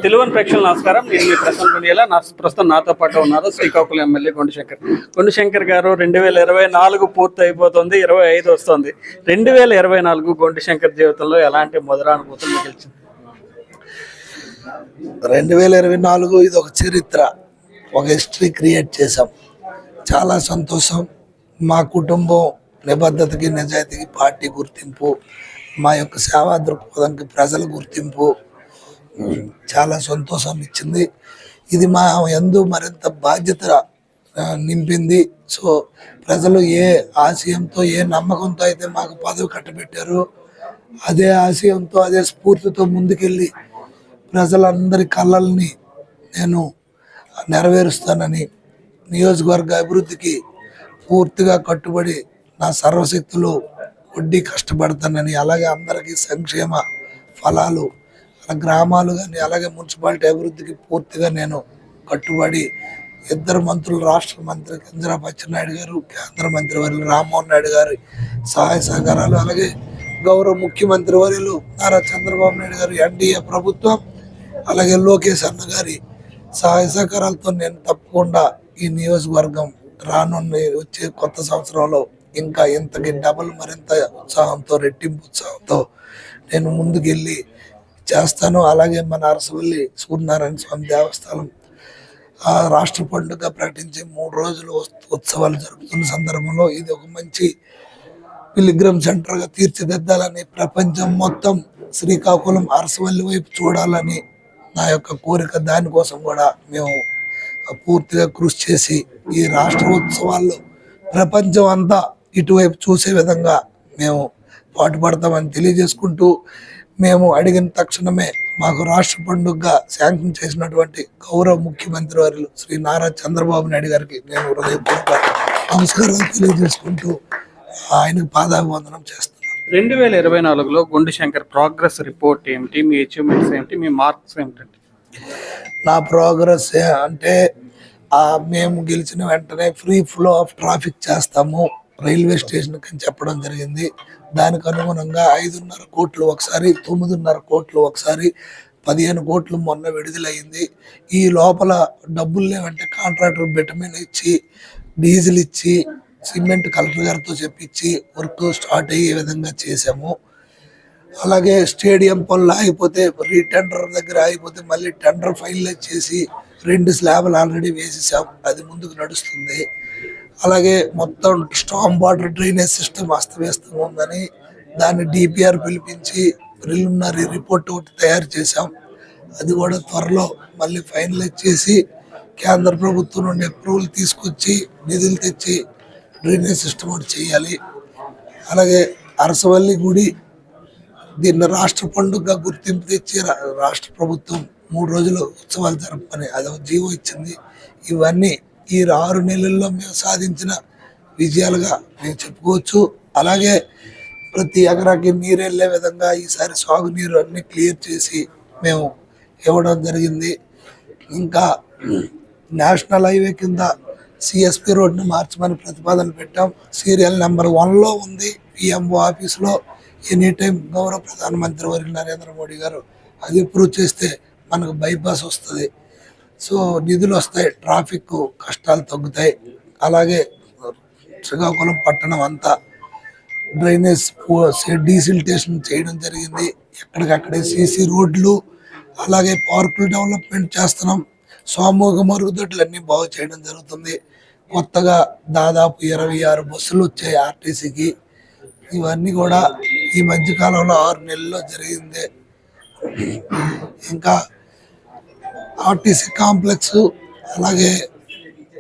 తెలుగుని ప్రేక్షకులు నమస్కారం. నేను మీ ప్రసన్న గుండియాల. ప్రస్తుతం నాతో పాటు ఉన్నారు శ్రీకాకుళం ఎమ్మెల్యే కొండశంకర్ గారు. 2024 పూర్తి అయిపోతుంది, 25 వస్తుంది. 2024 కొండశంకర్ జీవితంలో ఎలాంటి మధురానుభూతులు మిగిల్చింది? 2024 ఇది ఒక చరిత్ర, ఒక హిస్టరీ క్రియేట్ చేసాం. చాలా సంతోషం. మా కుటుంబం నిబద్ధతకి, నిజాయితీకి పార్టీ గుర్తింపు, మా యొక్క సేవా దృక్పథంకి ప్రజల గుర్తింపు చాలా సంతోషాన్ని ఇచ్చింది. ఇది మా యందు మరింత బాధ్యత నింపింది. సో ప్రజలు ఏ ఆశయంతో, ఏ నమ్మకంతో అయితే మాకు పదవి కట్టబెట్టారో అదే ఆశయంతో, అదే స్ఫూర్తితో ముందుకెళ్ళి ప్రజలందరి కళ్ళల్ని నేను నెరవేరుస్తానని, నియోజకవర్గ అభివృద్ధికి పూర్తిగా కట్టుబడి నా సర్వశక్తులు వడ్డీ కష్టపడతానని, అలాగే అందరికీ సంక్షేమ ఫలాలు గ్రామాలు కానీ అలాగే మున్సిపాలిటీ అభివృద్ధికి పూర్తిగా నేను కట్టుబడి, ఇద్దరు మంత్రులు, రాష్ట్ర మంత్రి కింజరాపు అచ్చెన్నాయుడు గారు, కేంద్ర మంత్రి వర్యులు రామ్మోహన్ నాయుడు గారి సహాయ సహకారాలు, అలాగే గౌరవ ముఖ్యమంత్రి వర్యులు నారా చంద్రబాబు నాయుడు గారు, ఎన్డీఏ ప్రభుత్వం, అలాగే లోకేష్ అన్న గారి సహాయ సహకారాలతో నేను తప్పకుండా ఈ నియోజకవర్గం రానున్న వచ్చే కొత్త సంవత్సరంలో ఇంకా ఇంతకి డబుల్, మరింత ఉత్సాహంతో, రెట్టింపు ఉత్సాహంతో నేను ముందుకెళ్ళి చేస్తాను. అలాగే మన అరసవల్లి సూర్యనారాయణ స్వామి దేవస్థానం రాష్ట్ర పండుగ ప్రకటించి 3 రోజులు ఉత్సవాలు జరుపుతున్న సందర్భంలో ఇది ఒక మంచి పిలిగ్రమ్ సెంటర్గా తీర్చిదిద్దాలని, ప్రపంచం మొత్తం శ్రీకాకుళం అరసవల్లి వైపు చూడాలని నా యొక్క కోరిక. దానికోసం కూడా మేము పూర్తిగా కృషి చేసి ఈ రాష్ట్ర ఉత్సవాల్లో ప్రపంచం అంతా ఇటువైపు చూసే విధంగా మేము పాటుపడతామని తెలియజేసుకుంటూ, మేము అడిగిన తక్షణమే మాకు రాష్ట్ర పండుగగా శాంక్షన్ చేసినటువంటి గౌరవ ముఖ్యమంత్రి వర్యులు శ్రీ నారా చంద్రబాబు నాయుడు గారికి నేను హృదయపూర్వక నమస్కారాలు తెలియజేసుకుంటూ ఆయనకు పాదాభివందనం చేస్తున్నాను. 2024లో కొండశంకర్ ప్రోగ్రెస్ రిపోర్ట్ ఏమిటి? మీ అచీవ్మెంట్స్ ఏమిటి? మీ మార్క్స్ ఏమిటండి? నా ప్రోగ్రెస్ అంటే మేము గెలిచిన వెంటనే ఫ్రీ ఫ్లో ఆఫ్ ట్రాఫిక్ చేస్తాము రైల్వే స్టేషన్కి అని చెప్పడం జరిగింది. దానికి అనుగుణంగా 5.5 కోట్లు ఒకసారి, 9.5 కోట్లు ఒకసారి, 15 కోట్లు మొన్న విడుదలయ్యింది. ఈ లోపల డబ్బులు లేవంటే కాంట్రాక్టర్ బిటమిన్ ఇచ్చి, డీజిల్ ఇచ్చి, సిమెంట్ కలెక్టర్ గారితో చెప్పించి వర్క్ స్టార్ట్ అయ్యే విధంగా చేసాము. అలాగే స్టేడియం పనులు ఆగిపోతే, రీటెండర్ దగ్గర ఆగిపోతే మళ్ళీ టెండర్ ఫైనలైజ్ చేసి 2 స్లాబ్లు ఆల్రెడీ వేసేసాం, అది ముందుకు నడుస్తుంది. అలాగే మొత్తం స్టామ్ వాటర్ డ్రైనేజ్ సిస్టమ్ అస్తవ్యస్తంగా ఉందని దాన్ని డిపిఆర్ పిలిపించి ప్రిలిమినరీ రిపోర్ట్ ఒకటి తయారు చేశాం. అది కూడా త్వరలో మళ్ళీ ఫైనలైజ్ చేసి కేంద్ర ప్రభుత్వం నుండి అప్రూవల్ తీసుకొచ్చి నిధులు తెచ్చి డ్రైనేజ్ సిస్టమ్ ఒకటి చేయాలి. అలాగే అరసవల్లి గుడి, దీన్ని రాష్ట్ర పండుగగా గుర్తింపు తెచ్చి రాష్ట్ర ప్రభుత్వం 3 రోజులు ఉత్సవాలు జరపని అదొక జీవో ఇచ్చింది. ఇవన్నీ ఈ 6 నెలల్లో మేము సాధించిన విజయాలుగా మేము చెప్పుకోవచ్చు. అలాగే ప్రతి ఎకరాకి నీరు వెళ్ళే విధంగా ఈసారి సాగునీరు అన్ని క్లియర్ చేసి మేము ఇవ్వడం జరిగింది. ఇంకా నేషనల్ హైవే కింద సిఎస్పి రోడ్ని మార్చమని ప్రతిపాదన పెట్టాం. సీరియల్ నెంబర్ 1లో ఉంది పిఎంఓ ఆఫీస్లో. ఎనీ టైం గౌరవ ప్రధానమంత్రి వర్యులు నరేంద్ర మోడీ గారు అది అప్రూవ్ చేస్తే మనకు బైపాస్ వస్తుంది. సో నిధులు వస్తాయి, ట్రాఫిక్ కష్టాలు తగ్గుతాయి. అలాగే శ్రీకాకుళం పట్టణం అంతా డ్రైనేజ్ డీసిల్టేషన్ చేయడం జరిగింది. ఎక్కడికక్కడే సీసీ రోడ్లు, అలాగే పార్కులు డెవలప్మెంట్ చేస్తున్నాం. సామూహిక మరుగుదొడ్లు అన్నీ బాగు చేయడం జరుగుతుంది. కొత్తగా దాదాపు 26 బస్సులు వచ్చాయి ఆర్టీసీకి. ఇవన్నీ కూడా ఈ మధ్యకాలంలో 6 నెలల్లో జరిగిందే. ఇంకా ఆర్టీసీ కాంప్లెక్స్, అలాగే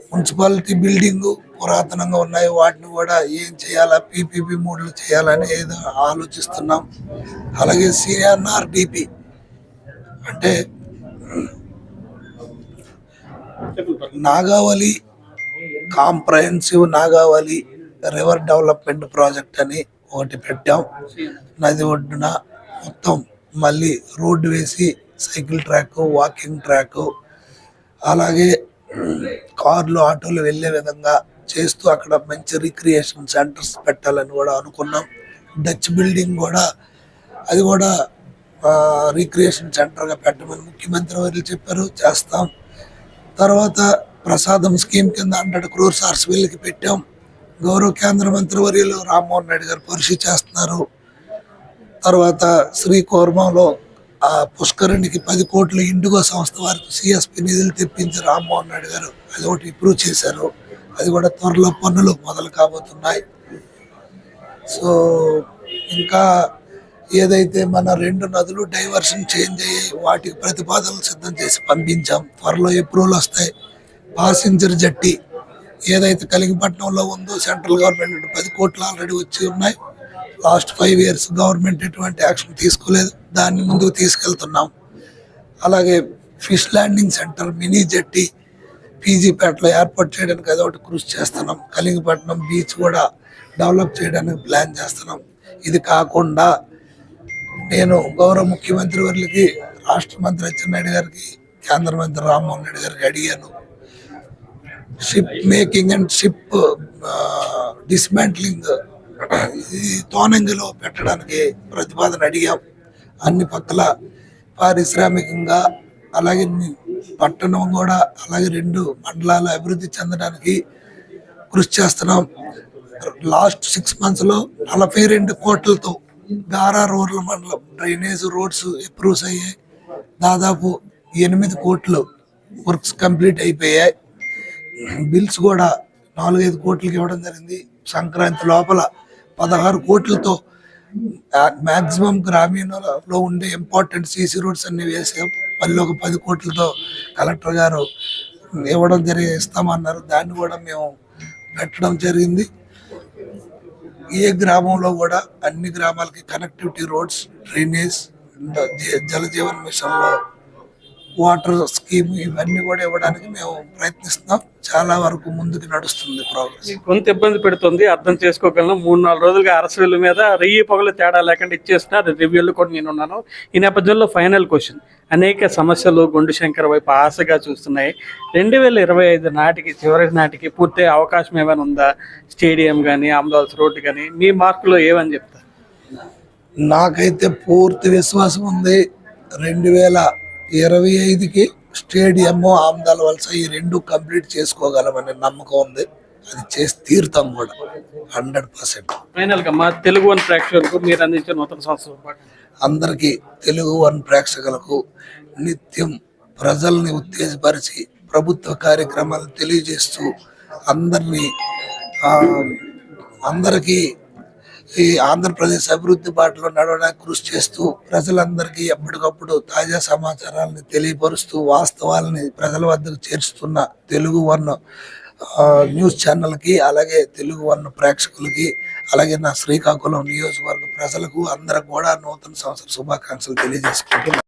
మున్సిపాలిటీ బిల్డింగు పురాతనంగా ఉన్నాయి, వాటిని కూడా ఏం చేయాలా, పీపీపీ మోడ్లు చేయాలని ఏదో ఆలోచిస్తున్నాం. అలాగే సిఎన్ఆర్డిపి అంటే Nagavali comprehensive Nagavali river development project అని ఒకటి పెట్టాం. నది ఒడ్డున మొత్తం మళ్ళీ రోడ్డు వేసి సైకిల్ ట్రాక్, వాకింగ్ ట్రాక్, అలాగే కార్లు, ఆటోలు వెళ్ళే విధంగా చేస్తూ అక్కడ మంచి రిక్రియేషన్ సెంటర్స్ పెట్టాలని కూడా అనుకున్నాం. డచ్ బిల్డింగ్ కూడా, అది కూడా రీక్రియేషన్ సెంటర్గా పెట్టమని ముఖ్యమంత్రి వర్యులు చెప్పారు, చేస్తాం. తర్వాత ప్రసాదం స్కీమ్ కింద 100 crores ఆర్సీవీలకి పెట్టాం. గౌరవ కేంద్ర మంత్రి వర్యులు రామ్మోహన్ రెడ్డి గారు పరిశీ చేస్తున్నారు. తర్వాత శ్రీకూర్మంలో ఆ పుష్కరునికి 10 కోట్లు ఇండిగో సంస్థ వారికి సిఎస్పి నిధులు తెప్పించి రామ్మోహన్ రెడ్డి గారు అది ఒకటి ఇంప్రూవ్ చేశారు. అది కూడా త్వరలో పనులు మొదలు కాబోతున్నాయి. సో ఇంకా ఏదైతే మన 2 నదులు డైవర్షన్ చేంజ్ అయ్యాయి, వాటికి ప్రతిపాదనలు సిద్ధం చేసి పంపించాం. త్వరలో అప్రూవల్ వస్తాయి. పాసింజర్ జట్టి ఏదైతే కలిగిపట్నంలో ఉందో సెంట్రల్ గవర్నమెంట్ 10 కోట్లు ఆల్రెడీ వచ్చి ఉన్నాయి. లాస్ట్ 5 years గవర్నమెంట్ ఎటువంటి యాక్షన్ తీసుకోలేదు, దాన్ని ముందుకు తీసుకెళ్తున్నాం. అలాగే fish landing centre mini jetty పీజీపేటలో ఏర్పాటు చేయడానికి అదొకటి కృషి చేస్తున్నాం. కలిగిపట్నం బీచ్ కూడా డెవలప్ చేయడానికి ప్లాన్ చేస్తున్నాం. ఇది కాకుండా నేను గౌరవ ముఖ్యమంత్రి వర్యులకి, రాష్ట్ర మంత్రి అచ్చెన్నాయుడు గారికి, కేంద్ర మంత్రి రామ్మోహన్ రెడ్డి గారికి అడిగాను. Ship making and ship dismantling ఇది తోనంగిలో పెట్టడానికి ప్రతిపాదన అడిగాం. అన్ని పక్కల పారిశ్రామికంగా అలాగే పట్టణం కూడా అలాగే 2 మండలాలు అభివృద్ధి చెందడానికి కృషి చేస్తున్నాం. లాస్ట్ 6 monthsలో 42 కోట్లతో గారా రూరల్ మండలం డ్రైనేజ్ రోడ్స్ అప్రూవ్స్ అయ్యాయి. దాదాపు 8 కోట్లు వర్క్స్ కంప్లీట్ అయిపోయాయి. బిల్స్ కూడా 4-5 కోట్లకి ఇవ్వడం జరిగింది. సంక్రాంతి లోపల 16 కోట్లతో మ్యాక్సిమం గ్రామీణలో ఉండే ఇంపార్టెంట్ సీసీ రోడ్స్ అన్ని వేసాం. మళ్ళీ ఒక 10 కోట్లతో కలెక్టర్ గారు ఇవ్వడం ఇస్తామన్నారు. దాన్ని కూడా మేము పెట్టడం జరిగింది. ఏ గ్రామంలో కూడా అన్ని గ్రామాలకి కనెక్టివిటీ రోడ్స్, డ్రైనేజ్, జలజీవన్ మిషన్లో వాటర్ స్కీమ్ ఇవన్నీ కూడా ఇవ్వడానికి మేము ప్రయత్నిస్తున్నాం. చాలా వరకు ముందుకు నడుస్తుంది ప్రోగ్రెస్. కొంత ఇబ్బంది పెడుతుంది, అర్థం చేసుకోగలను. 3-4 రోజులుగా అరసవీల మీద రెయ్యి పగలు తేడా లేకుండా ఇచ్చేస్తున్నారు. రివ్యూలు కూడా నేను ఉన్నాను. ఈ నేపథ్యంలో ఫైనల్ క్వశ్చన్, అనేక సమస్యలు గుండు శంకర్ వైపు ఆశగా చూస్తున్నాయి. 2025 నాటికి, చివరి నాటికి పూర్తి అవకాశం ఏమైనా ఉందా? స్టేడియం కానీ, ఆమ్దాల్స్ రోడ్డు కానీ, మీ మార్కులో ఏమని చెప్తారు? నాకైతే పూర్తి విశ్వాసం ఉంది. 2025కి స్టేడియము, ఆమ్దాల వలస ఈ 2 కంప్లీట్ చేసుకోగలమనే నమ్మకం ఉంది. అది చేసి తీరుతాం కూడా 100%. ఫైనల్గా మా తెలుగు వన్ ప్రేక్షకులకు మీరు అందించిన నూతన సంవత్సరం అందరికీ, తెలుగు వన్ ప్రేక్షకులకు నిత్యం ప్రజల్ని ఉత్తేజపరిచి ప్రభుత్వ కార్యక్రమాలు తెలియజేస్తూ అందరికీ ఈ ఆంధ్రప్రదేశ్ అభివృద్ధి బాటలో నడవడానికి కృషి చేస్తూ ప్రజలందరికీ ఎప్పటికప్పుడు తాజా సమాచారాలను తెలియపరుస్తూ వాస్తవాలని ప్రజల వద్దకు చేర్చుతున్న తెలుగు వన్ న్యూస్ ఛానల్కి, అలాగే తెలుగు వన్ ప్రేక్షకులకి, అలాగే నా శ్రీకాకుళం నియోజకవర్గ ప్రజలకు అందరికి కూడా నూతన సంవత్సర శుభాకాంక్షలు తెలియజేసుకుంటూ